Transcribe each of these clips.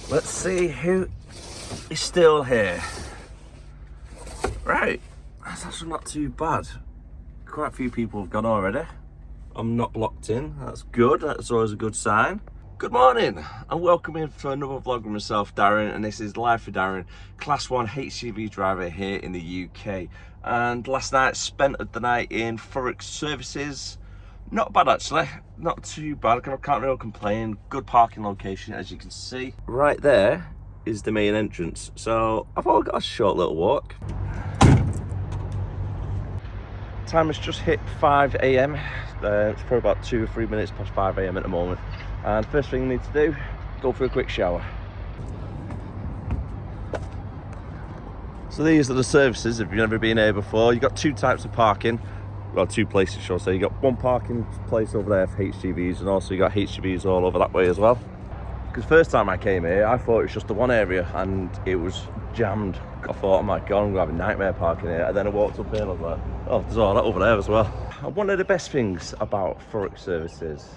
Let's see who is still here. Right, that's actually not too bad. Quite a few people have gone already. I'm not blocked in, that's good, that's always a good sign. Good morning, and welcome in for another vlog with myself, Darren, and this is Live for Darren, Class 1 HGV driver here in the UK. And last night, spent the night in Thurrock Services. Not bad actually, not too bad, I can't really complain. Good parking location, as you can see. Right there is the main entrance, so I've all got a short little walk. Time has just hit 5 AM. It's probably about 2 or 3 minutes past 5 AM at the moment. And first thing you need to do, go for a quick shower. So these are the services, if you've never been here before. You've got two types of parking. Well, two places, shall I say. You've got one parking place over there for HGVs, and also you got HGVs all over that way as well. Because first time I came here, I thought it was just the one area, and it was jammed. I thought, oh my God, I'm gonna have a nightmare parking here. And then I walked up here and I was like, oh, there's all that over there as well. And one of the best things about Thurrock Services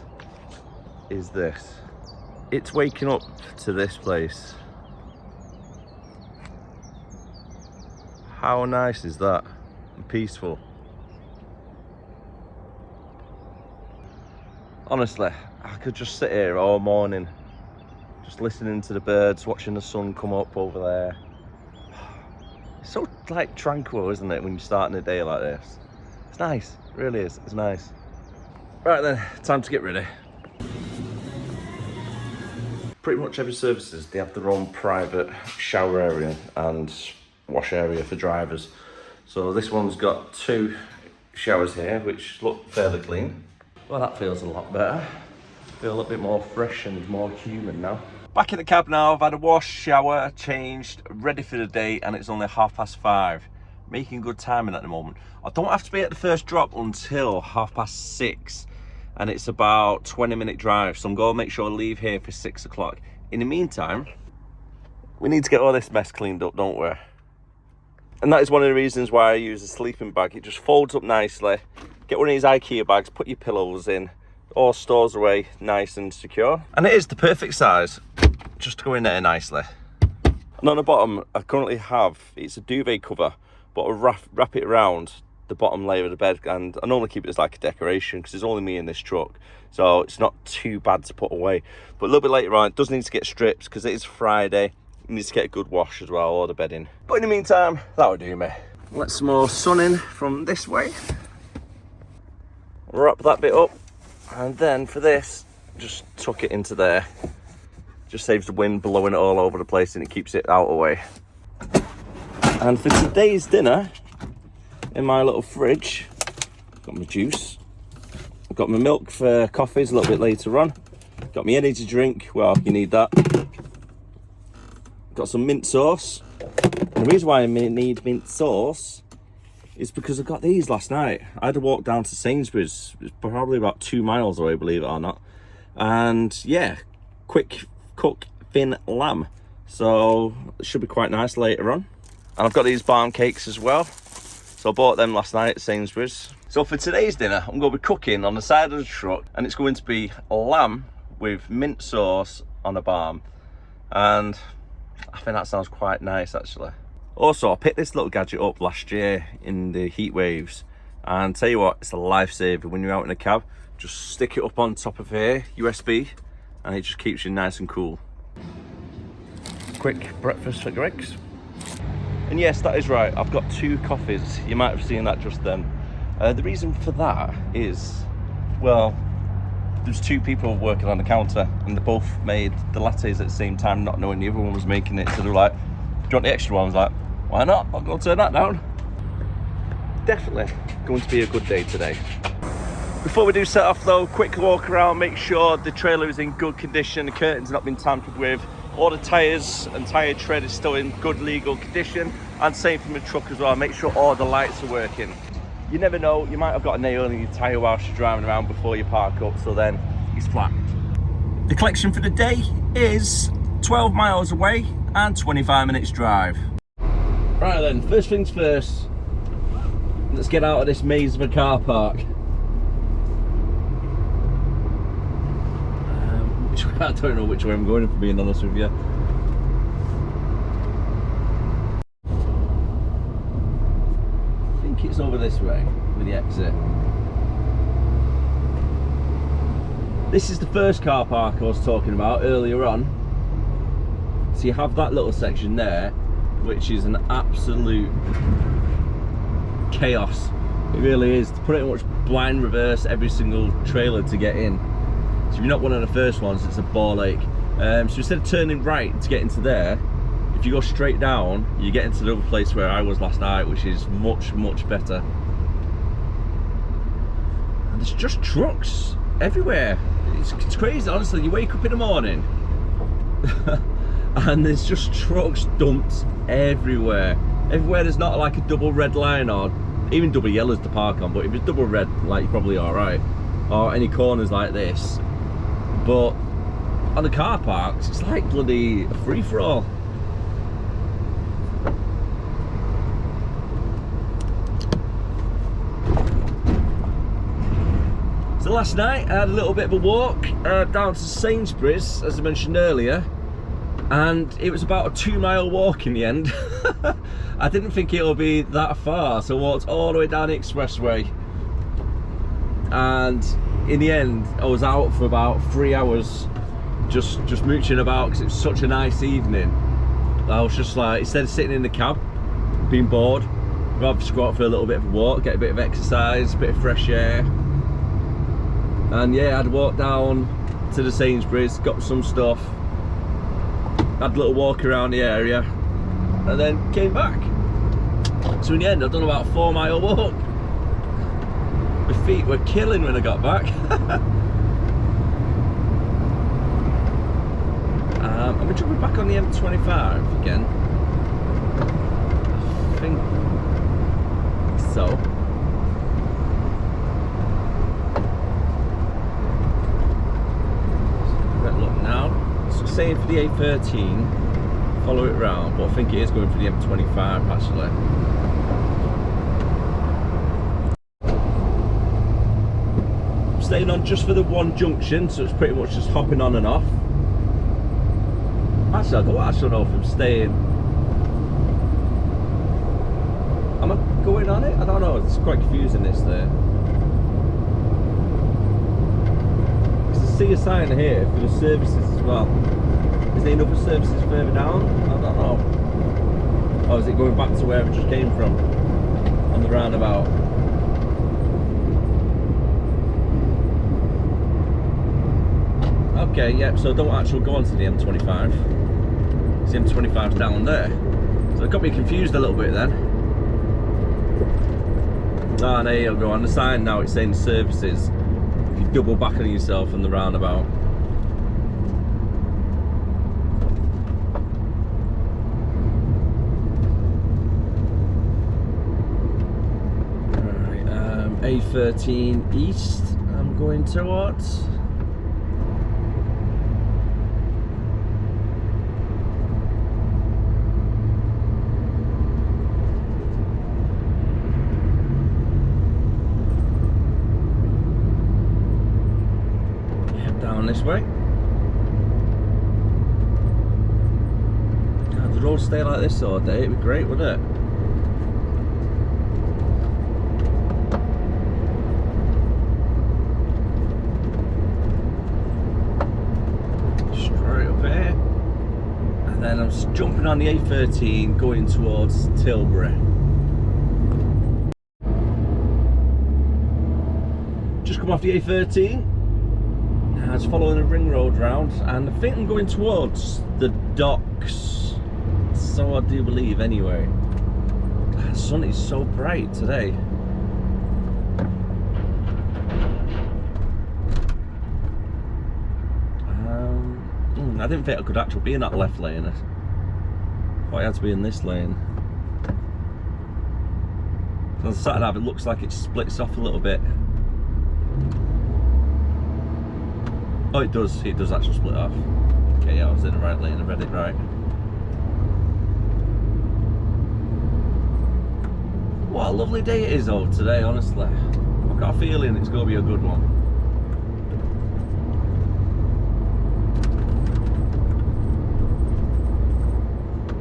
is this. It's waking up to this place. How nice is that? And peaceful. Honestly, I could just sit here all morning, just listening to the birds, watching the sun come up over there. It's so like tranquil, isn't it, when you're starting a day like this? It's nice, it really is, it's nice. Right then, time to get ready. Pretty much every services, they have their own private shower area and wash area for drivers. So this one's got 2 showers here, which look fairly clean. Well, that feels a lot better. I feel a little bit more fresh and more human now. Back in the cab now, I've had a wash, shower, changed, ready for the day, and it's only 5:30. Making good timing at the moment. I don't have to be at the first drop until 6:30, and it's about 20-minute drive, so I'm going to make sure I leave here for 6 o'clock. In the meantime, we need to get all this mess cleaned up, don't we? And that is one of the reasons why I use a sleeping bag. It just folds up nicely. Get one of these IKEA bags, put your pillows in, all stores away nice and secure. And it is the perfect size, just to go in there nicely. And on the bottom, I currently have, it's a duvet cover, but I wrap it around the bottom layer of the bed, and I normally keep it as like a decoration because there's only me in this truck, so it's not too bad to put away. But a little bit later on, it does need to get stripped because it is Friday. It needs to get a good wash as well, or the bedding. But in the meantime, that would do me. Let some more sun in from this way. Wrap that bit up, and then for this, just tuck it into there. Just saves the wind blowing it all over the place, and it keeps it out of the way. And for today's dinner, in my little fridge, got my juice, I've got my milk for coffees a little bit later on, got my energy drink, well, you need that, got some mint sauce. And the reason why I need mint sauce is because I got these last night. I had to walk down to Sainsbury's, it's probably about 2 miles away, believe it or not, and yeah, quick cook thin lamb, so it should be quite nice later on. And I've got these barm cakes as well, so I bought them last night at Sainsbury's. So for today's dinner, I'm going to be cooking on the side of the truck, and it's going to be lamb with mint sauce on a barm, and I think that sounds quite nice actually. Also, I picked this little gadget up last year in the heat waves, and tell you what, it's a lifesaver when you're out in a cab. Just stick it up on top of here, USB, and it just keeps you nice and cool. Quick breakfast for Greg's. And yes, that is right, I've got 2 coffees. You might have seen that just then. The reason for that is, well, there's 2 people working on the counter, and they both made the lattes at the same time, not knowing the other one was making it. So they were like, do you want the extra one? I was like, why not? I'll go turn that down. Definitely going to be a good day today. Before we do set off though, quick walk around, make sure the trailer is in good condition, the curtains not been tampered with, all the tyres and tyre tread is still in good legal condition, and same from the truck as well. Make sure all the lights are working. You never know, you might have got a nail in your tyre whilst you're driving around before you park up, so then it's flat. The collection for the day is 12 miles away and 25 minutes drive. Right then, first things first, let's get out of this maze of a car park. I don't know which way I'm going, if I'm being honest with you. think it's over this way with the exit. This is the first car park I was talking about earlier on. So you have that little section there, which is an absolute chaos. It really is. To pretty much blind reverse every single trailer to get in. So if you're not one of the first ones, it's a ball ache. So instead of turning right to get into there, if you go straight down, you get into the other place where I was last night, which is much, much better. And there's just trucks everywhere. It's crazy, honestly. You wake up in the morning and there's just trucks dumped everywhere. Everywhere there's not like a double red line or even double yellows to park on, but if it's double red, like, you're probably alright. Or any corners like this. But on the car parks, it's like bloody a free-for-all. So last night I had a little bit of a walk down to Sainsbury's, as I mentioned earlier, and it was about a 2-mile walk in the end. I didn't think it would be that far, so I walked all the way down the expressway, and in the end I was out for about 3 hours just mooching about because it was such a nice evening. I was just like, instead of sitting in the cab being bored, I'd rather just go out for a little bit of a walk, get a bit of exercise, a bit of fresh air. And yeah, I'd walked down to the Sainsbury's, got some stuff, had a little walk around the area, and then came back. So in the end, I've done about a 4-mile walk. My feet were killing when I got back. I'm going to jump back on the M25 again. I think so. Look now, it's saying for the A13, follow it round, but I think it is going for the M25 actually. I'm staying on just for the one junction, so it's pretty much just hopping on and off. Actually, I don't actually know if I'm staying. Am I going on it? I don't know, it's quite confusing this there. See a sign here for the services as well. Is there enough services further down? I don't know. Or is it going back to where it just came from on the roundabout? Okay, yep, so don't actually go onto the M25. The M25's down there. So it got me confused a little bit then. Ah, there you go. On the sign now it's saying services. You double back on yourself in the roundabout. Right, A13 East I'm going towards. This way. God, the road stay like this all day, it'd be great, wouldn't it? Straight up here. And then I'm just jumping on the A13 going towards Tilbury. Just come off the A13. I was following a ring road round, and I think I'm going towards the docks. So I do believe, anyway. The sun is so bright today. I didn't think I could actually be in that left lane. I thought I had to be in this lane. On the side of it looks like it splits off a little bit. Oh, it does actually split off. Okay, yeah, I was in the right lane, I read it right. What a lovely day it is though today, honestly. I've got a feeling it's going to be a good one.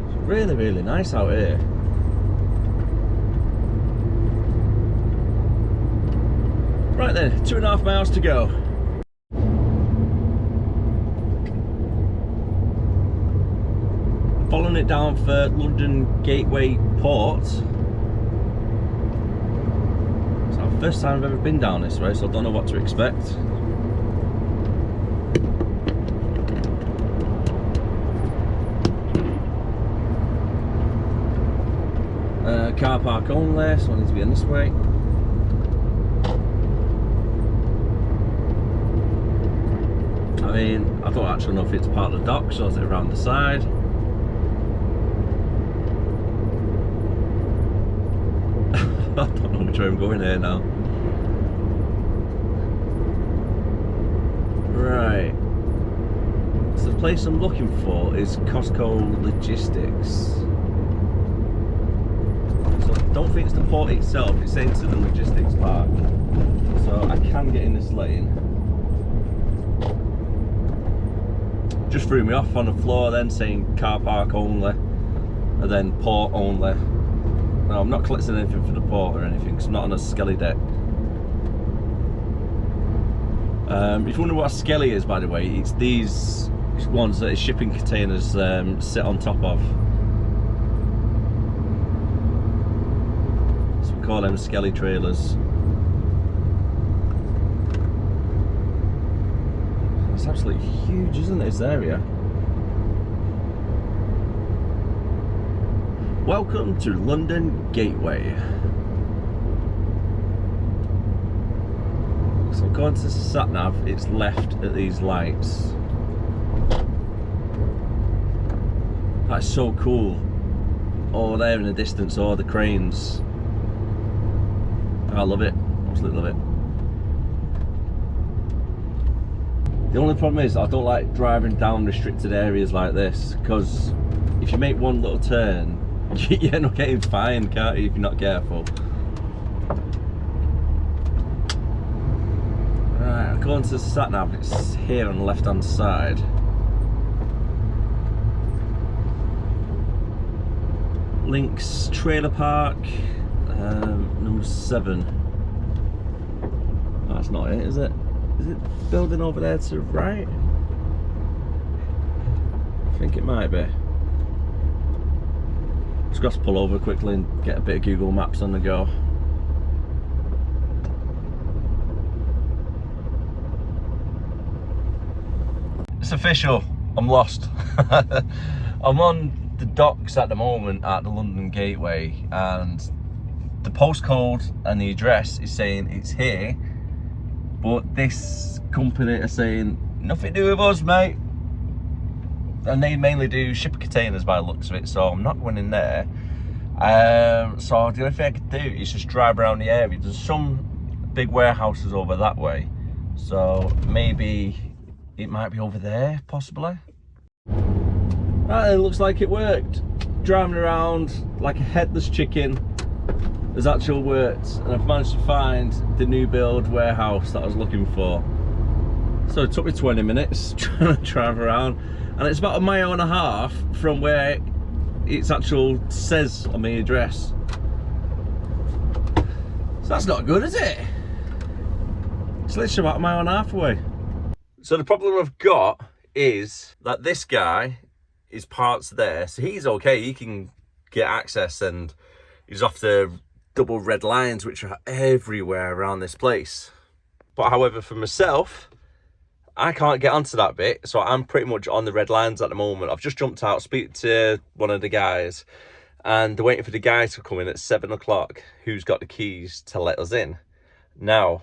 It's really, really nice out here. Right then, 2.5 miles to go. Following it down for London Gateway Port. It's our first time I've ever been down this way, so I don't know what to expect. Car park only, so I need to be in this way. I mean, I don't actually know if it's part of the dock, so is it around the side? I don't know which way I'm going here now. Right. So the place I'm looking for is Costco Logistics. So I don't think it's the port itself, it's into the logistics park. So I can get in this lane. Just threw me off on the floor then, saying car park only, and then port only. No, I'm not collecting anything for the port or anything, because I'm not on a skelly deck. If you wonder what a skelly is, by the way, it's these ones that shipping containers sit on top of. So we call them skelly trailers. It's absolutely huge, isn't it, this area? Welcome to London Gateway. So going to sat-nav, it's left at these lights. That's so cool. Oh, there in the distance, oh, the cranes. I love it, absolutely love it. The only problem is I don't like driving down restricted areas like this, because if you make one little turn, you end up getting fined, can't you, if you're not careful. Right, according to the sat-nav, it's here on the left-hand side. Links Trailer Park, number 7. Oh, that's not it, is it? Is it building over there to the right? I think it might be. Just got to pull over quickly and get a bit of Google Maps on the go. It's official, I'm lost. I'm on the docks at the moment at the London Gateway, and the postcode and the address is saying it's here, but this company are saying nothing to do with us, mate. And they mainly do shipping containers by the looks of it, so I'm not going in there. So the only thing I could do is just drive around the area. There's some big warehouses over that way, so maybe it might be over there, possibly. Right, it looks like it worked. Driving around like a headless chicken has actually worked, and I've managed to find the new build warehouse that I was looking for. So it took me 20 minutes trying to drive around, and it's about 1.5 miles from where it's actual says on my address. So that's not good, is it? It's literally about 1.5 miles away. So the problem I've got is that this guy, his part's there, so he's okay, he can get access, and he's off the double red lines which are everywhere around this place. But however, for myself, I can't get onto that bit, so I'm pretty much on the red lines at the moment. I've just jumped out, speak to one of the guys, and they're waiting for the guy to come in at 7 o'clock who's got the keys to let us in. Now,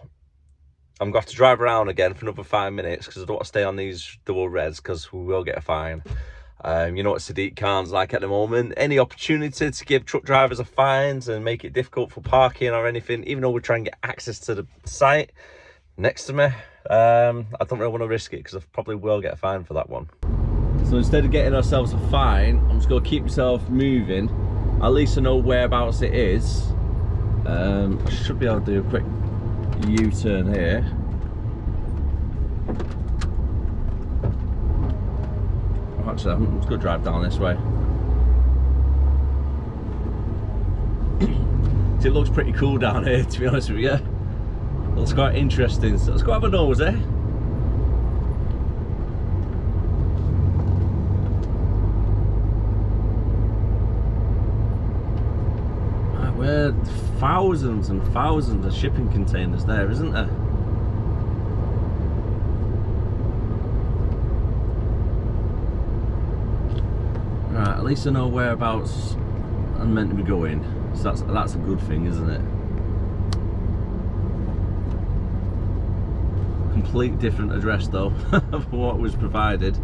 I'm going to have to drive around again for another 5 minutes because I don't want to stay on these double reds because we will get a fine. You know what Sadiq Khan's like at the moment. Any opportunity to give truck drivers a fines and make it difficult for parking or anything, even though we're trying to get access to the site next to me, I don't really want to risk it because I probably will get a fine for that one. So instead of getting ourselves a fine, I'm just going to keep myself moving. At least I know whereabouts it is. I should be able to do a quick U-turn here. Actually, I'm just going to drive down this way. It looks pretty cool down here, to be honest with you. Looks quite interesting, so let's go have a nose, eh? There are thousands and thousands of shipping containers there, isn't there? Right, at least I know whereabouts I'm meant to be going. So that's a good thing, isn't it? Complete different address though of what was provided.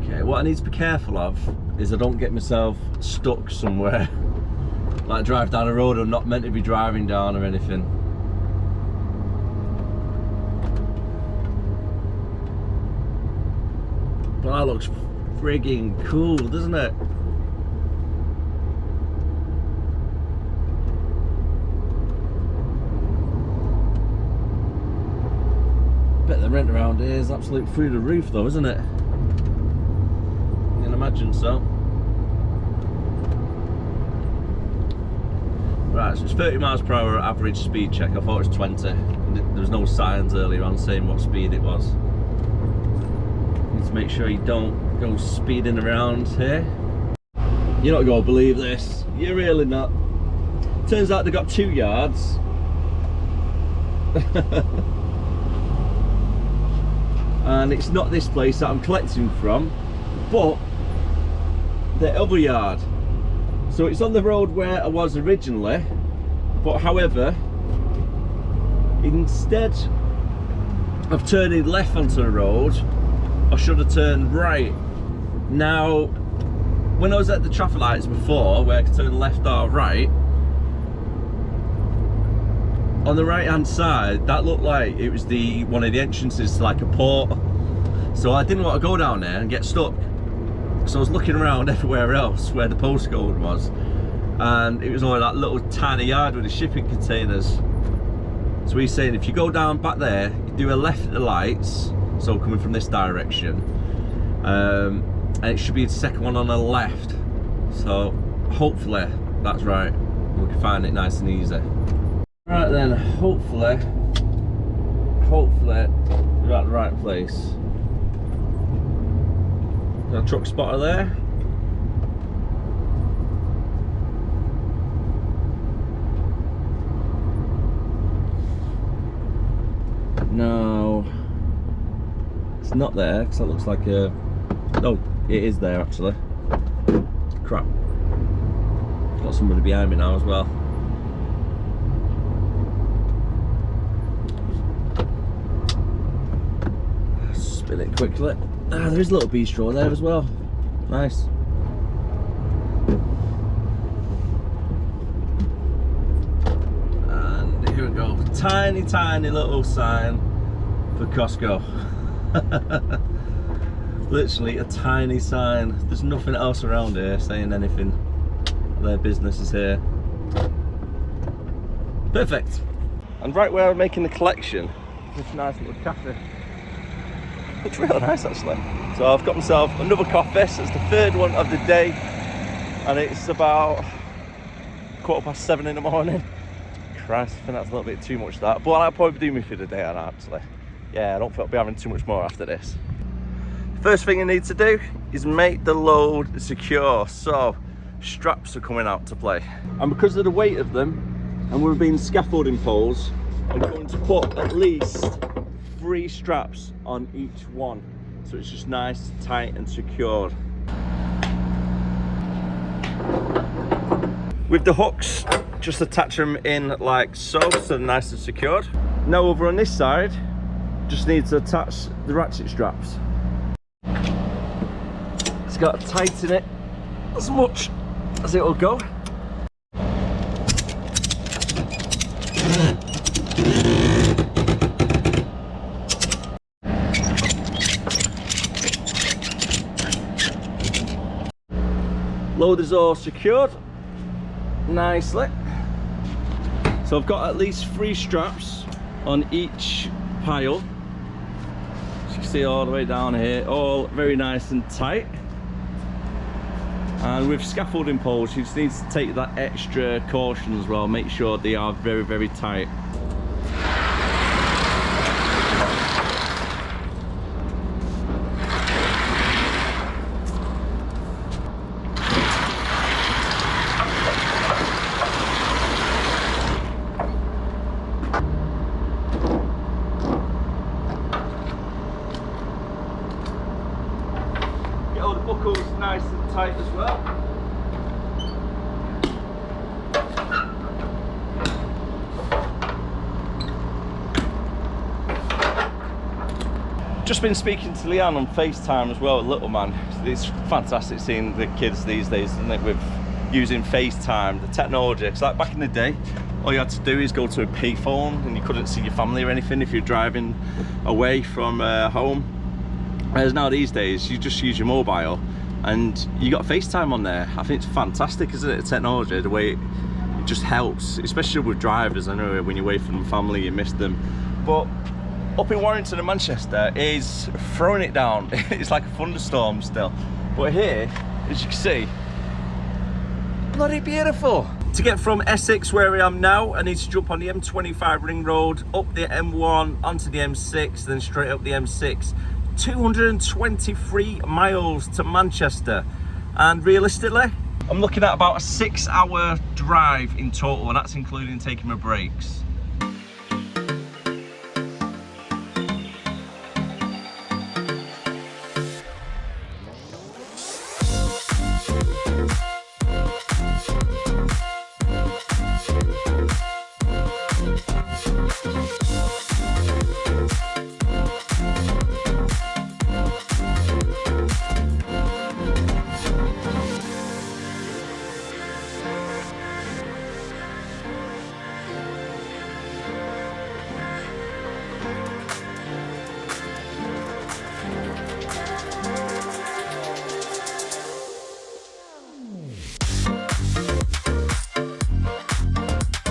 Okay, what I need to be careful of is I don't get myself stuck somewhere, like drive down a road I'm not meant to be driving down or anything. But that looks frigging cool, doesn't it? Bet the rent around here is absolute through the roof though, isn't it? Imagine so. Right, so it's 30 miles per hour average speed check. I thought it was 20. There was no signs earlier on saying what speed it was. Need to make sure you don't go speeding around here. You're not going to believe this. You're really not. Turns out they got 2 yards. And it's not this place that I'm collecting from, but the other yard. So it's on the road where I was originally, but however, instead of turning left onto the road, I should have turned right. Now, when I was at the traffic lights before, where I could turn left or right, on the right hand side, that looked like it was one of the entrances to like a port. So I didn't want to go down there and get stuck. So I was looking around everywhere else where the postcode was, and it was only that little tiny yard with the shipping containers. So he's saying if you go down back there, you do a left at the lights, so coming from this direction, and it should be the second one on the left. So hopefully that's right. We can find it nice and easy. Right then, hopefully we're at the right place. Got a truck spotter there. No, it's not there because that looks like a... Oh, it is there actually. Crap. Got somebody behind me now as well. Spin it quickly. Ah, there is a little bistro there as well. Nice. And here we go. Tiny, tiny little sign for Costco. Literally a tiny sign. There's nothing else around here saying anything. Their business is here. Perfect. And right where I'm making the collection, this nice little cafe. It's really nice actually. So I've got myself another coffee. So it's the third one of the day, and it's about 7:15 in the morning. Christ, I think that's a little bit too much that, but that'll probably do me for the day actually. Yeah, I don't think I'll be having too much more after this. First thing I need to do is make the load secure. So straps are coming out to play, and because of the weight of them, and we've been scaffolding poles, I'm going to put at least 3 straps on each one, so it's just nice, tight and secured. With the hooks, just attach them in like so they're nice and secured. Now over on this side, just need to attach the ratchet straps. It's got to tighten it as much as it will go. Load is all secured nicely. So I've got at least 3 straps on each pile. As you can see all the way down here, all very nice and tight. And with scaffolding poles, you just need to take that extra caution as well. Make sure they are very, very tight. Get all the buckles nice and tight as well. Just been speaking to Leanne on FaceTime as well, little man. It's fantastic seeing the kids these days, isn't it, with using FaceTime, the technology. It's like back in the day, all you had to do is go to a payphone and you couldn't see your family or anything if you're driving away from home. Whereas now these days, you just use your mobile and you got FaceTime on there. I think it's fantastic, isn't it, the technology, the way it just helps, especially with drivers. I know when you're away from family, you miss them. But up in Warrington and Manchester is throwing it down. It's like a thunderstorm still. But here, as you can see, bloody beautiful. To get from Essex, where I am now, I need to jump on the M25 ring road, up the M1, onto the M6, then straight up the M6. 223 miles to Manchester. And realistically, I'm looking at about a 6-hour drive in total, and that's including taking my breaks.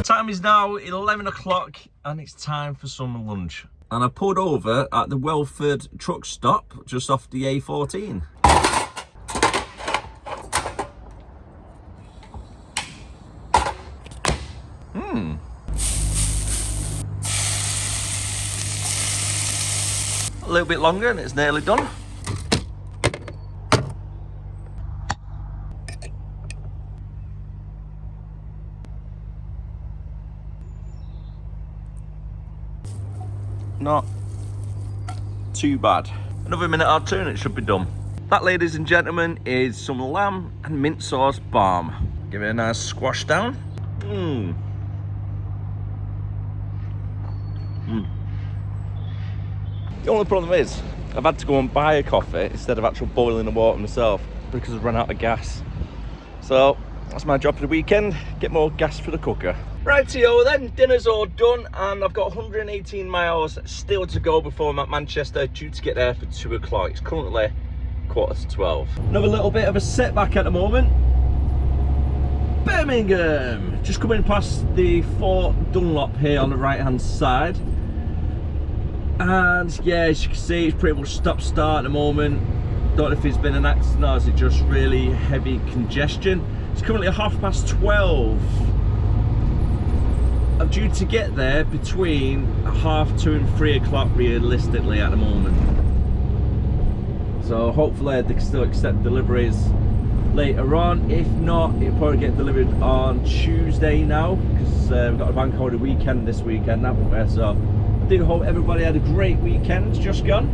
Time is now 11 o'clock and it's time for some lunch. And I pulled over at the Welford truck stop just off the A14. A little bit longer and it's nearly done. Not too bad. Another minute or two and it should be done. That, ladies and gentlemen, is some lamb and mint sauce balm. Give it a nice squash down. The only problem is I've had to go and buy a coffee instead of actually boiling the water myself because I've run out of gas. So that's my job for the weekend, get more gas for the cooker. Rightio then, dinner's all done and I've got 118 miles still to go before I'm at Manchester, due to get there for 2 o'clock. It's currently 11:45. Another little bit of a setback at the moment. Birmingham! Just coming past the Fort Dunlop here on the right hand side. And yeah, as you can see, it's pretty much stop-start at the moment. Don't know if it's been an accident or is it just really heavy congestion. It's currently 12:30. I'm due to get there between 2:30 and 3 o'clock realistically at the moment. So hopefully they can still accept deliveries later on. If not, it'll probably get delivered on Tuesday now, because we've got a bank holiday weekend this weekend, haven't we? So I do hope everybody had a great weekend just gone,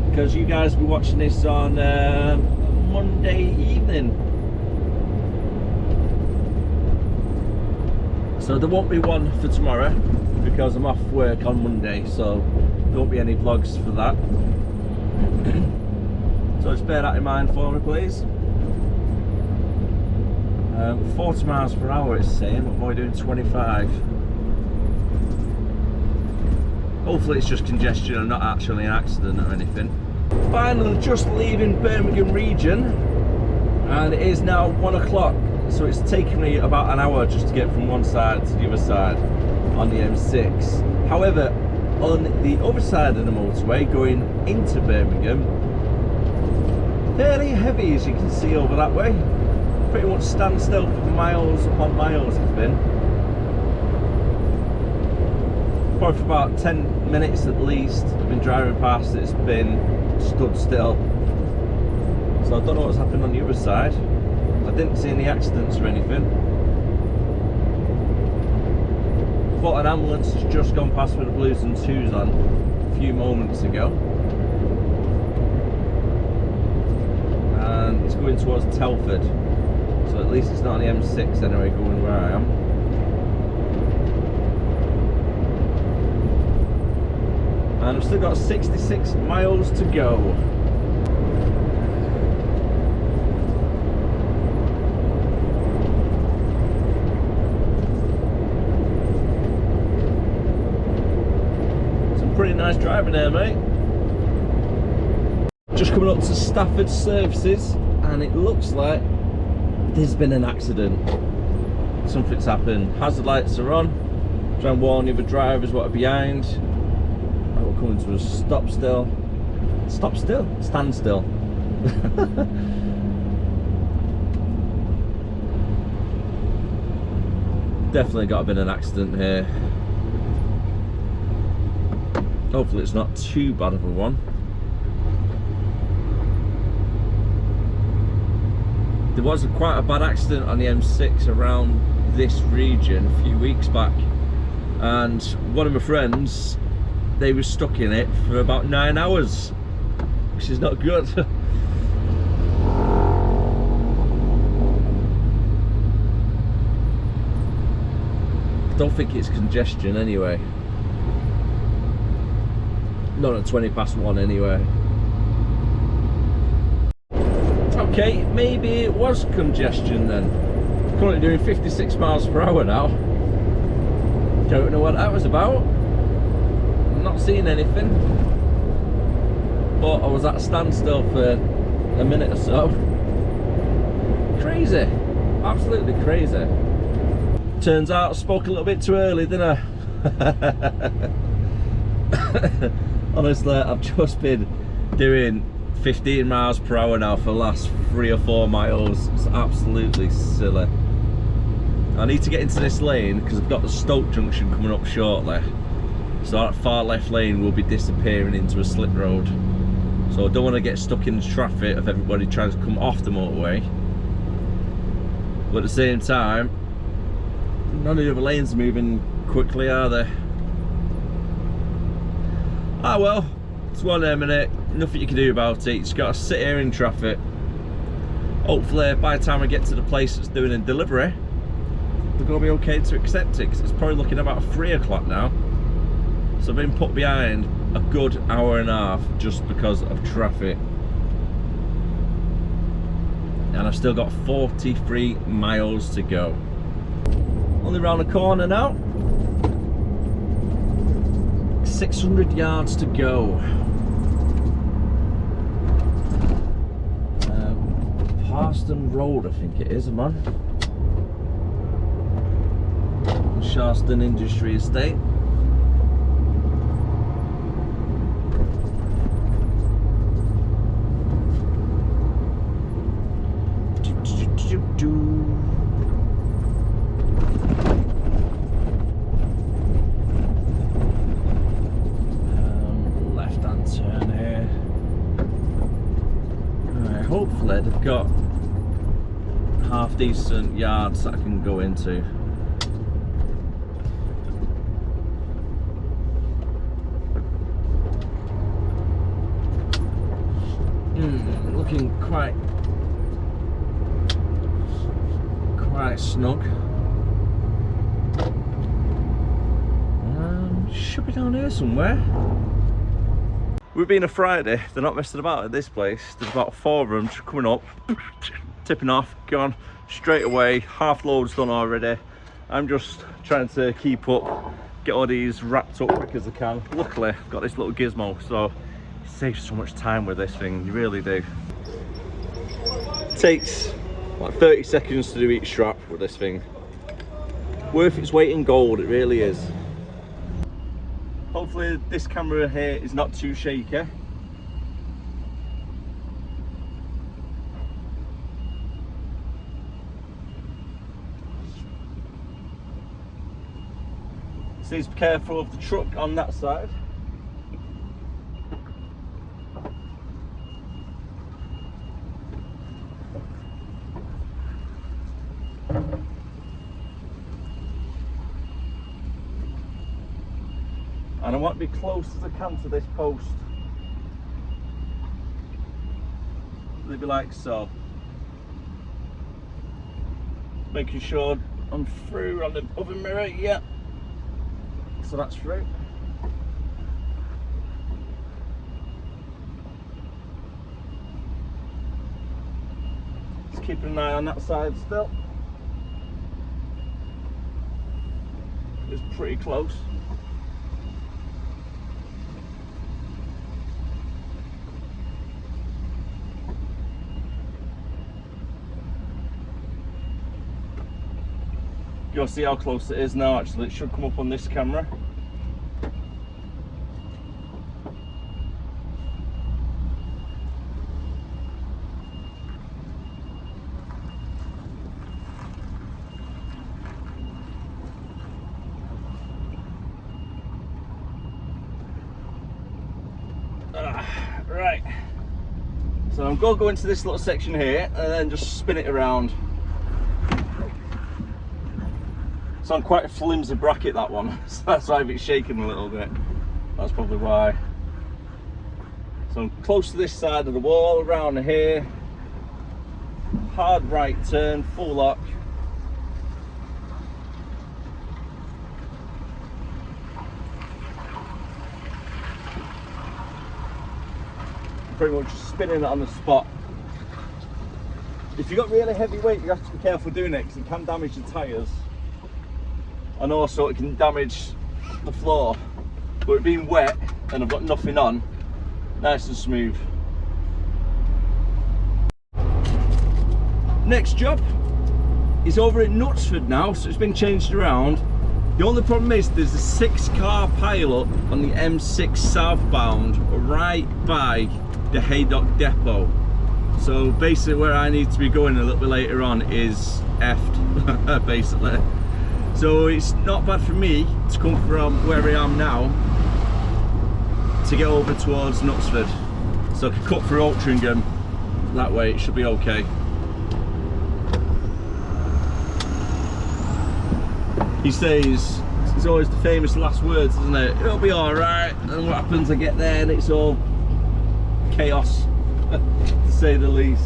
because you guys will be watching this on Monday evening. So there won't be one for tomorrow because I'm off work on Monday, so there won't be any vlogs for that. So just bear that in mind for me, please. 40 miles per hour it's saying, but we're doing 25. Hopefully it's just congestion and not actually an accident or anything. Finally just leaving Birmingham region and it is now 1 o'clock. So it's taken me about an hour just to get from one side to the other side on the M6. However, on the other side of the motorway going into Birmingham, fairly heavy as you can see over that way. pretty much standstill for miles upon miles it's been. Probably for about 10 minutes at least I've been driving past, it's been stood still. So I don't know what's happened on the other side. I didn't see any accidents or anything. Thought an ambulance has just gone past with the blues and twos on a few moments ago. And it's going towards Telford. So at least it's not on the M6 anyway, going where I am. And I've still got 66 miles to go. Some pretty nice driving there, mate. Just coming up to Stafford Services, and it looks like there's been an accident. Something's happened. Hazard lights are on. Try and warn the other drivers what are behind. We're coming to a stop still. Stop still? Stand still. Definitely got a bit of an accident here. Hopefully it's not too bad of a one. There was quite a bad accident on the M6 around this region a few weeks back, and one of my friends, they were stuck in it for about 9 hours, which is not good. I don't think it's congestion anyway. Not at 20 past 1 anyway. Okay, maybe it was congestion then. Currently doing 56 miles per hour now. Don't know what that was about. I'm not seeing anything. But I was at a standstill for a minute or so. Crazy. Absolutely crazy. Turns out I spoke a little bit too early, didn't I? Honestly, I've just been doing 15 miles per hour now for the last 3 or 4 miles. It's absolutely silly. I need to get into this lane because I've got the Stoke junction coming up shortly. So that far left lane will be disappearing into a slip road. So I don't want to get stuck in the traffic of everybody trying to come off the motorway. But at the same time, none of the other lanes are moving quickly, are they? Ah well, it's one there minute, nothing you can do about it. You just got to sit here in traffic. Hopefully by the time I get to the place that's doing a delivery, they're going to be okay to accept it, because it's probably looking about 3 o'clock now. So I've been put behind a good hour and a half just because of traffic. And I've still got 43 miles to go. Only round the corner now. 600 yards to go. Parston Road, I think it is, man. Sharston Industry Estate. Left-hand turn here. Right, hopefully they've got half decent yards that I can go into. Looking quite snug. Should be down here somewhere. We've been a Friday, they're not messing about at this place. There's about 4 of them coming up, tipping off, gone straight away. Half load's done already. I'm just trying to keep up, get all these wrapped up quick as I can. Luckily I've got this little gizmo, so it saves so much time with this thing, you really do. It takes like 30 seconds to do each strap with this thing. Worth its weight in gold, it really is. Hopefully this camera here is not too shaky. Please be careful of the truck on that side. And I want to be close as I can to this post. Maybe like so. Making sure I'm through on the other mirror, yeah. So that's through. Just keeping an eye on that side still. It's pretty close. You'll see how close it is now. Actually, it should come up on this camera. Right. So I'm going to go into this little section here and then just spin it around. It's on quite a flimsy bracket, that one, so that's why it's shaking a little bit. That's probably why. So I'm close to this side of the wall, around here. Hard right turn, full lock. Pretty much spinning it on the spot. If you've got really heavy weight, you have to be careful doing it because it can damage the tyres. And also it can damage the floor. But it being wet and I've got nothing on, nice and smooth. Next job is over at Knutsford now, so it's been changed around. The only problem is there's a 6-car pile-up on the M6 southbound right by the Haydock depot. So basically where I need to be going a little bit later on is effed, basically. So it's not bad for me to come from where I am now to get over towards Knutsford. So I can cut through Altrincham that way, it should be okay. He says, it's always the famous last words, isn't it? It'll be alright, and what happens, I get there and it's all chaos, to say the least.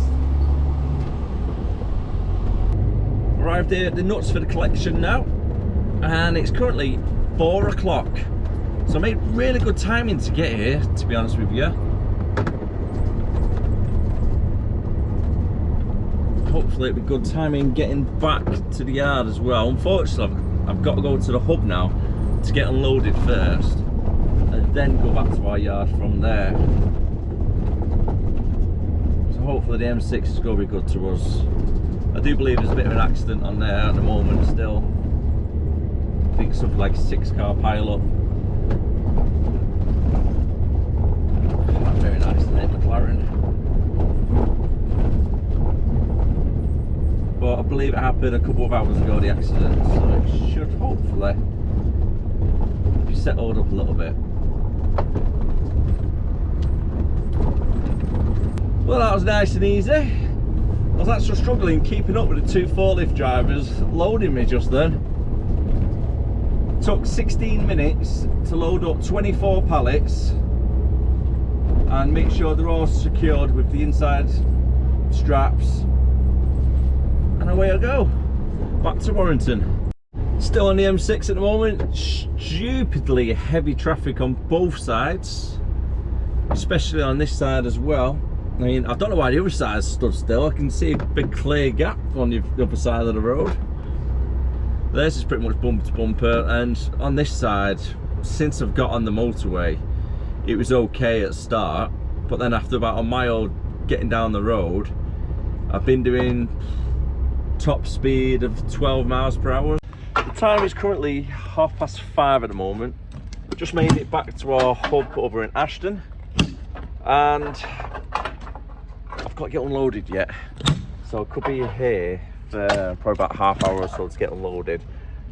Arrived here at the Knutsford collection now, and it's currently 4 o'clock. So I made really good timing to get here, to be honest with you. Hopefully it'll be good timing getting back to the yard as well. Unfortunately, I've got to go to the hub now to get unloaded first, and then go back to our yard from there. So hopefully the M6 is going to be good to us. I do believe there's a bit of an accident on there at the moment still. I think something like a 6-car pile-up. Very nice, isn't it, McLaren? But I believe it happened a couple of hours ago, the accident, so it should hopefully be settled up a little bit. Well, that was nice and easy. I was actually struggling keeping up with the 2 forklift drivers loading me just then. Took 16 minutes to load up 24 pallets and make sure they're all secured with the inside straps. And away I go, back to Warrington. Still on the M6 at the moment. Stupidly heavy traffic on both sides, especially on this side as well. I mean, I don't know why the other side stood still. I can see a big clear gap on the other side of the road. This is pretty much bumper to bumper, and on this side, since I've got on the motorway, it was okay at start, but then after about a mile getting down the road, I've been doing top speed of 12 miles per hour. The time is currently 5:30 at the moment. Just made it back to our hub over in Ashton, and I've got to get unloaded yet, so I could be here for probably about half hour or so to get unloaded,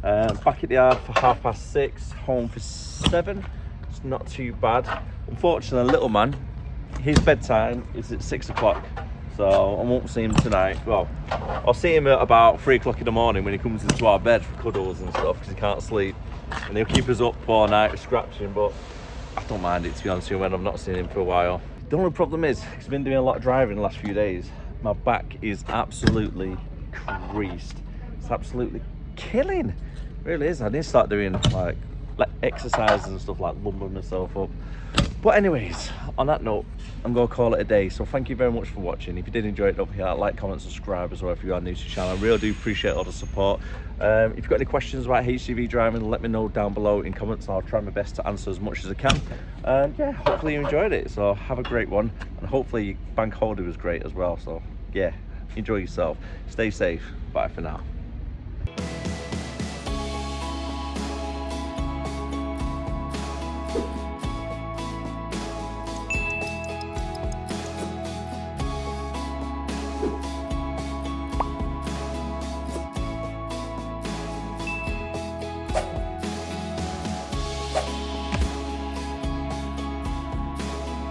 Back at the yard for 6:30, home for 7. It's not too bad. Unfortunately, little man, his bedtime is at 6 o'clock, so I won't see him tonight. Well, I'll see him at about 3 o'clock in the morning when he comes into our bed for cuddles and stuff, because he can't sleep, and he'll keep us up all night scratching, but I don't mind it, to be honest with you, when I've not seen him for a while. The only problem is, he's been doing a lot of driving the last few days. My back is absolutely creased. It's absolutely killing. It really is. I need to start doing like exercises and stuff, like lumbering myself up. But anyways, on that note, I'm going to call it a day. So thank you very much for watching. If you did enjoy it, don't forget to like, comment, subscribe as well if you are new to the channel. I really do appreciate all the support. If you've got any questions about HGV driving, let me know down below in comments. I'll try my best to answer as much as I can. And yeah, hopefully you enjoyed it. So have a great one. And hopefully your bank holiday was great as well. So yeah, enjoy yourself. Stay safe. Bye for now.